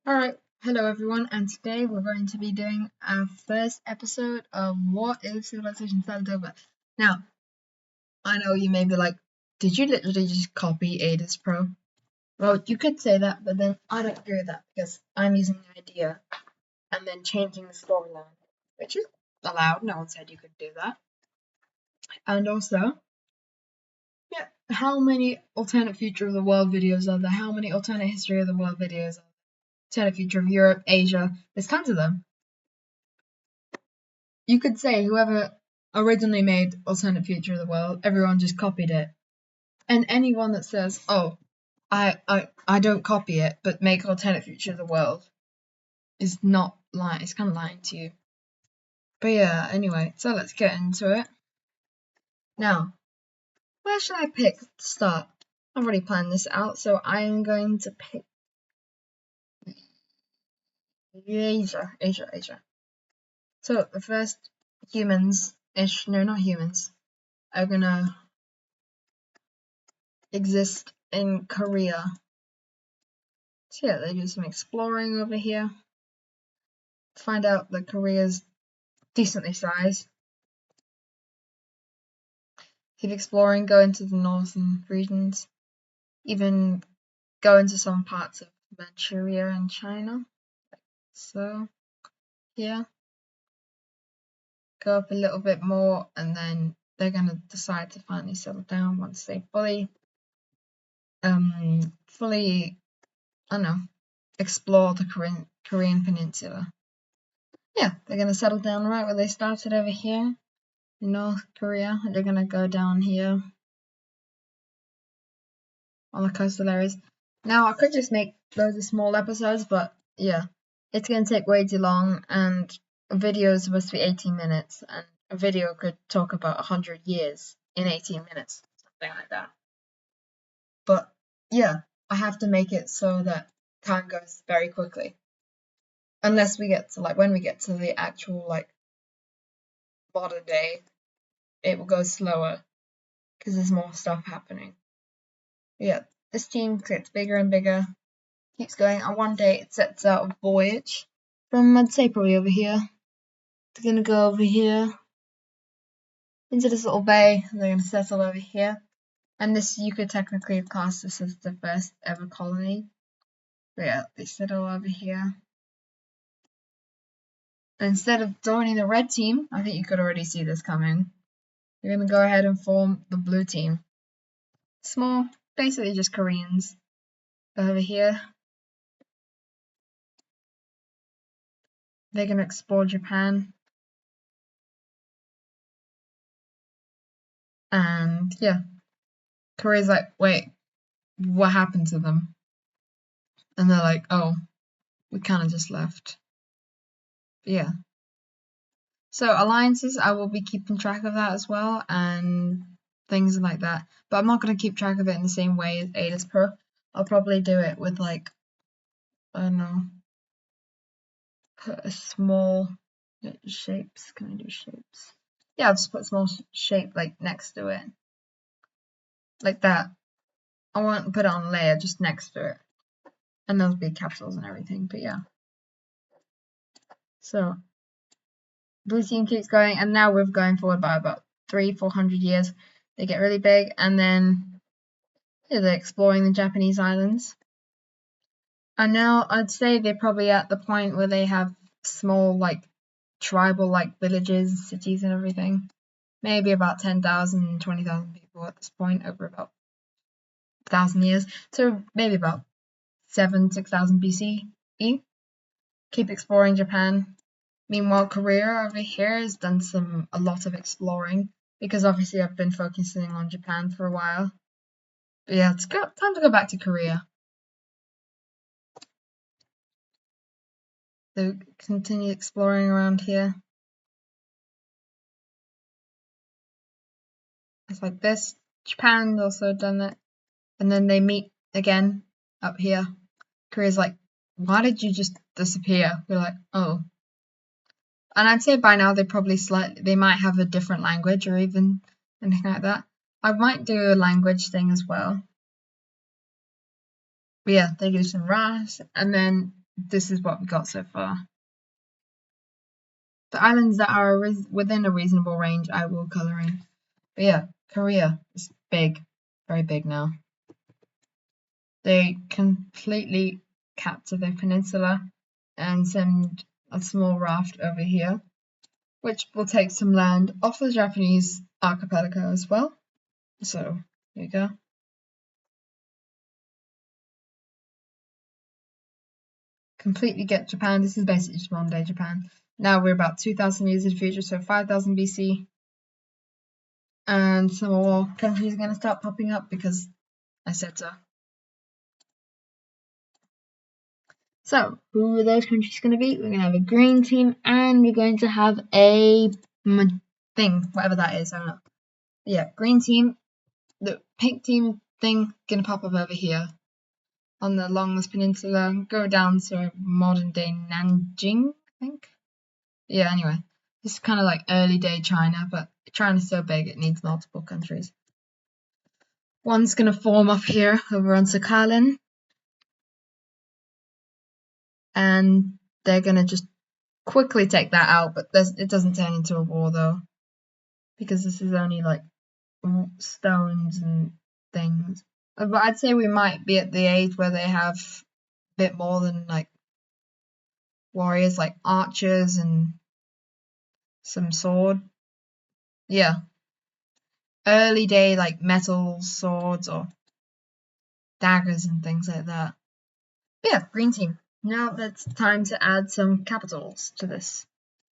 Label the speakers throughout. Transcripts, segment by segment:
Speaker 1: Alright, hello everyone, and today we're going to be doing our first episode of What is Civilization started over. Now, I know you may be like, did you literally just copy Ada's Pro? Well, you could say that, but then I don't agree with that because I'm using the idea and then changing the storyline, which is allowed. No one said you could do that. And also, yeah, how many alternate future of the world videos are there? How many alternate history of the world videos are there? Alternate future of Europe, Asia, there's tons of them. You could say whoever originally made Alternate Future of the World, everyone just copied it. And anyone that says, oh, I don't copy it, but make Alternate Future of the World is not lying. It's kind of lying to you. But yeah, anyway, so let's get into it. Now, where should I pick to start? I've already planned this out, so I'm going to pick Asia. So the first humans-ish, no, not humans, are gonna exist in Korea. So yeah, they do some exploring over here. Find out that Korea's decently sized. Keep exploring, go into the northern regions, even go into some parts of Manchuria and China. So yeah, go up a little bit more, and then they're gonna decide to finally settle down once they fully, I don't know, explore the Korean peninsula. Yeah, they're gonna settle down right where they started over here in North Korea. They're gonna go down here on the coastal areas. Now I could just make loads of small episodes, but yeah, it's gonna take way too long, and a video is supposed to be 18 minutes, and a video could talk about 100 years in 18 minutes, something like that. But yeah, I have to make it so that time goes very quickly. Unless we get to when we get to the actual modern day, it will go slower because there's more stuff happening. But yeah, this team gets bigger and bigger, keeps going, and one day it sets out a voyage from, I'd say, probably over here. They're gonna go over here into this little bay, and they're gonna settle over here. And this, you could technically class this as the first ever colony. But yeah, they settle over here. And instead of joining the red team, I think you could already see this coming. They're gonna go ahead and form the blue team. Small, basically just Koreans over here. They're gonna explore Japan. And yeah, Korea's like, wait, what happened to them? And they're like, oh, we kind of just left. But yeah. So alliances, I will be keeping track of that as well, and things like that. But I'm not going to keep track of it in the same way as Ada's Pro. I'll probably do it with I don't know, put a small shapes. Can I do shapes? Yeah, I'll just put a small shape next to it, like that. I won't put it on layer, just next to it, and those big capsules and everything. But yeah. So blue team keeps going, and now we're going forward by about 300-400 years. They get really big, and then they're exploring the Japanese islands. And now I'd say they're probably at the point where they have small, tribal, villages, cities, and everything. Maybe about 10,000, 20,000 people at this point over about 1,000 years. So maybe about 6,000 BCE. Keep exploring Japan. Meanwhile, Korea over here has done a lot of exploring, because obviously I've been focusing on Japan for a while. But yeah, it's time to go back to Korea. So continue exploring around here. It's like this. Japan's also done that. And then they meet again up here. Korea's like, why did you just disappear? We're like, oh. And I'd say by now they might have a different language or even anything like that. I might do a language thing as well. But yeah, they do some RAS, and then this is what we got so far. The islands that are within a reasonable range, I will color in. But yeah, Korea is big, very big now. They completely capture the peninsula and send a small raft over here, which will take some land off the Japanese archipelago as well. So, here you go. Completely get Japan. This is basically just modern day Japan. Now we're about 2,000 years in the future, so 5,000 BC. And some more countries are going to start popping up because I said so. So, who are those countries going to be? We're going to have a green team and we're going to have a thing, whatever that is, I don't know. Yeah, green team, the pink team thing going to pop up over here on the along this peninsula, go down to modern day Nanjing, I think. Yeah, anyway, this is kind of like early day China, but China's so big it needs multiple countries. One's going to form up here over on Sakhalin, and they're going to just quickly take that out, but it doesn't turn into a war though, because this is only like stones and things. But I'd say we might be at the age where they have a bit more than like warriors, like archers and some sword. Yeah, early day like metal swords or daggers and things like that. But yeah, green team. Now it's time to add some capitals to this.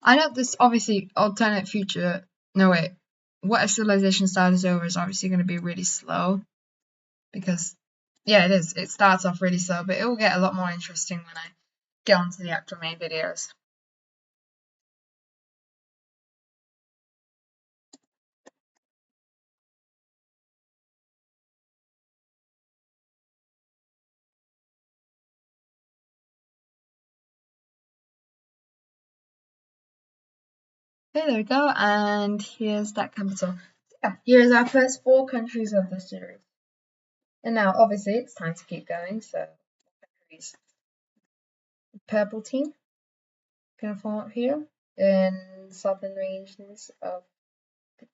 Speaker 1: I know this obviously alternate future. No wait, what if civilization started over is obviously going to be really slow because yeah, it is. It starts off really slow, but it will get a lot more interesting when I get onto the actual main videos. Okay, there we go, and here's that capital. Yeah, here's our first 4 countries of the series. And now, obviously, it's time to keep going, so countries. Purple team gonna form up here in southern regions of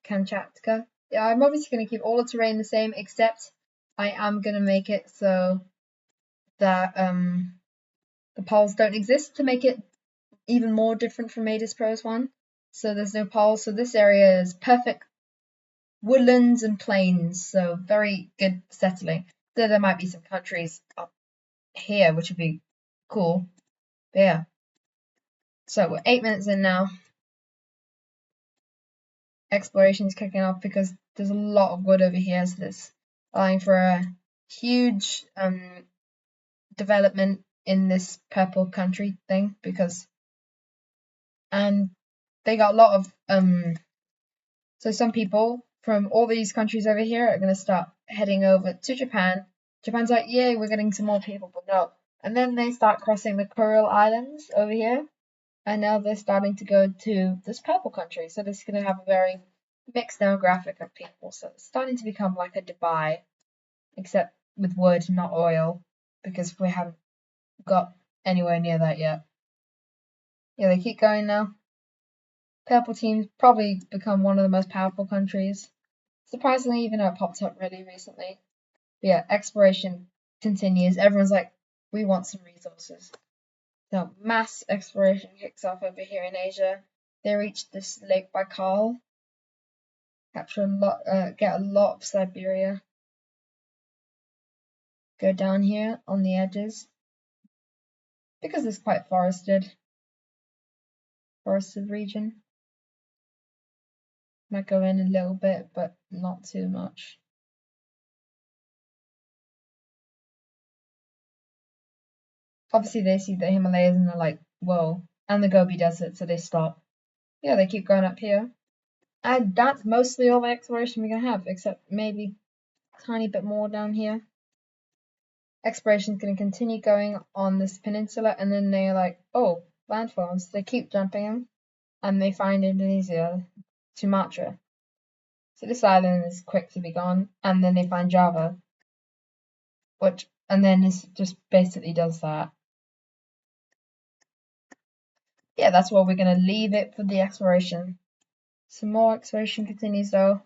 Speaker 1: Kamchatka. Yeah, I'm obviously gonna keep all the terrain the same, except I am gonna make it so that the poles don't exist to make it even more different from Magus Pros 1. So there's no poles, so this area is perfect woodlands and plains, so very good settling. Though there might be some countries up here, which would be cool. But yeah. So we're 8 minutes in now. Exploration is kicking off because there's a lot of wood over here, so this allowing for a huge development in this purple country thing because they got a lot of so some people from all these countries over here are going to start heading over to Japan. Japan's like, yay, we're getting some more people, but no. And then they start crossing the Kuril Islands over here, and now they're starting to go to this purple country. So this is going to have a very mixed demographic of people. So it's starting to become like a Dubai, except with wood, not oil, because we haven't got anywhere near that yet. Yeah, they keep going now. Purple team's probably become one of the most powerful countries. Surprisingly, even though it popped up really recently. But yeah, exploration continues. Everyone's like, we want some resources. So mass exploration kicks off over here in Asia. They reach this Lake Baikal, capture a lot, get a lot of Siberia. Go down here on the edges because it's quite forested region. Might go in a little bit, but not too much. Obviously, they see the Himalayas and they're like, whoa, and the Gobi Desert, so they stop. Yeah, they keep going up here. And that's mostly all the exploration we're gonna have, except maybe a tiny bit more down here. Exploration is going to continue going on this peninsula, and then they're like, oh, landforms. They keep jumping them, and they find Indonesia, Sumatra. So this island is quick to be gone, and then they find Java, and then it just basically does that. yeah, that's where we're going to leave it for the exploration. Some more exploration continues though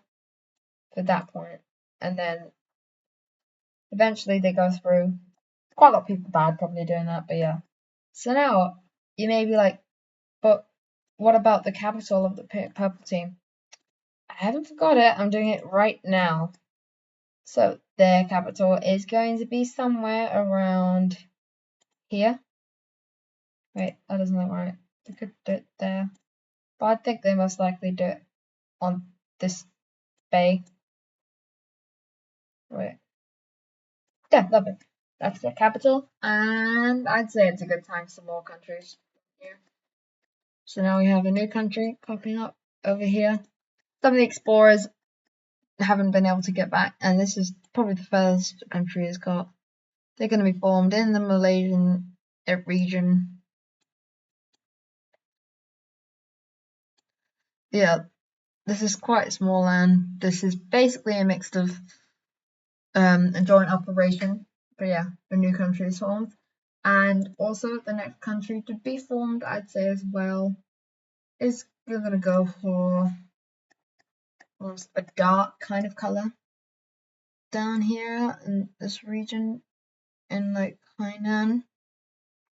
Speaker 1: for that point, and then eventually they go through. Quite a lot of people died probably doing that, but yeah. So now you may be like, but what about the capital of the purple team? I haven't forgot it. I'm doing it right now. So their capital is going to be somewhere around here. Wait, that doesn't look right. They could do it there, but I think they most likely do it on this bay. Wait. Yeah, lovely. That's their capital, and I'd say it's a good time for some more countries here. So now we have a new country popping up over here. Some of the explorers haven't been able to get back, and this is probably the first country it's got. They're going to be formed in the Malaysian region. Yeah, this is quite a small land. This is basically a mix of a joint operation. But yeah, a new country is formed. And also the next country to be formed, I'd say as well, is you're gonna go for almost a dark kind of color down here in this region, in like Hainan,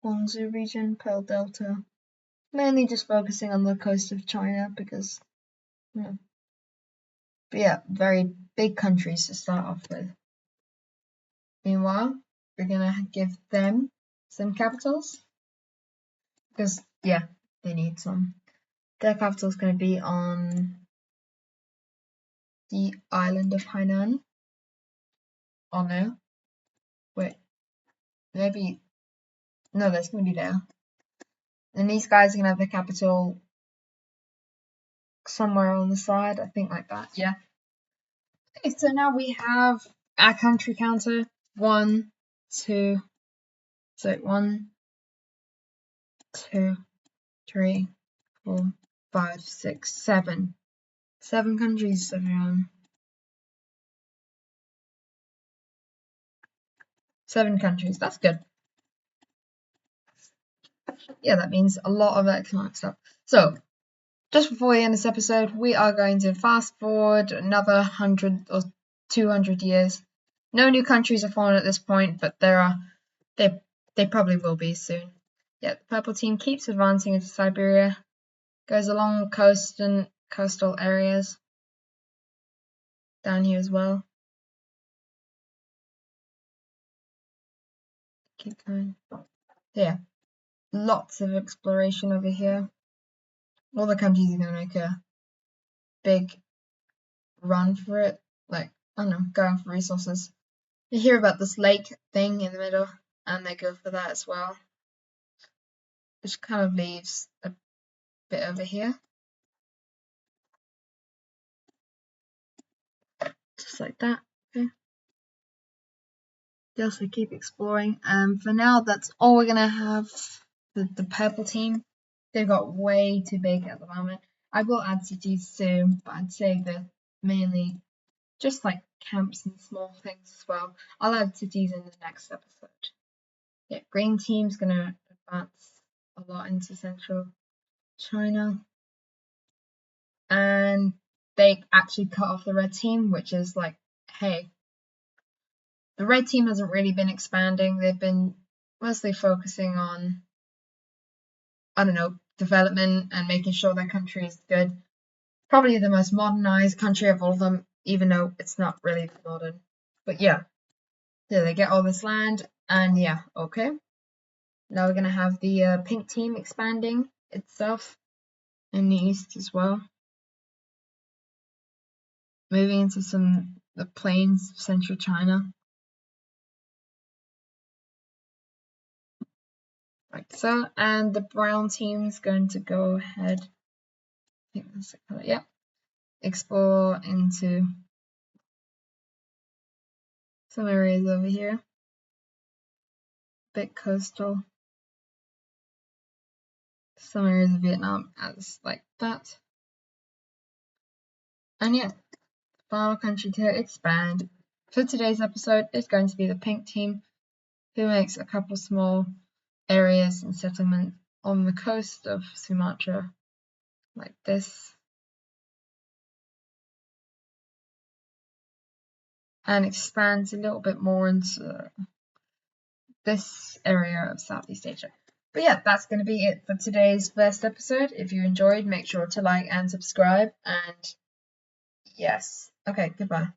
Speaker 1: Guangzhou region, Pearl Delta. Mainly just focusing on the coast of China because, you know, but yeah, very big countries to start off with. Meanwhile, we're gonna give them some capitals because yeah, they need some. Their capital is gonna be on the island of Hainan. Oh no, wait, maybe no, that's gonna be there. And these guys are gonna have the capital somewhere on the side, I think like that. Yeah. Okay, so now we have our country counter. 1, 2. So 1, 2, 3, 4, 5, 6, 7. 7 countries, everyone. 7 countries. That's good. Yeah, that means a lot of excellent stuff. So, just before we end this episode, we are going to fast forward another 100 or 200 years. No new countries are formed at this point, but they probably will be soon. Yeah, the purple team keeps advancing into Siberia, goes along the coast and coastal areas down here as well. Keep going. Yeah, lots of exploration over here. All the countries are going to make a big run for it, like, I don't know, going for resources. You hear about this lake thing in the middle, and they go for that as well, which kind of leaves a bit over here, just like that. Okay. Just to keep exploring. For now, that's all we're gonna have for the purple team. They've got way too big at the moment. I will add cities soon, but I'd say they're mainly just like camps and small things as well. I'll add cities in the next episode. Yeah, green team's gonna advance a lot into central China, and they actually cut off the red team, which is like, hey, the red team hasn't really been expanding. They've been mostly focusing on, I don't know, development and making sure their country is good. Probably the most modernized country of all of them, even though it's not really modern. But yeah, they get all this land, and yeah, okay. Now we're gonna have the pink team expanding itself in the east as well, moving into the plains of central China, like so. And the brown team is going to go ahead. I think that's the color. Yeah, explore into some areas over here, bit coastal. Some areas of Vietnam as like that. And yeah, the final country to expand for today's episode is going to be the pink team, who makes a couple small areas and settlement on the coast of Sumatra, like this, and expands a little bit more into this area of Southeast Asia. But yeah, that's going to be it for today's first episode. If you enjoyed, make sure to like and subscribe. And yes, okay, goodbye.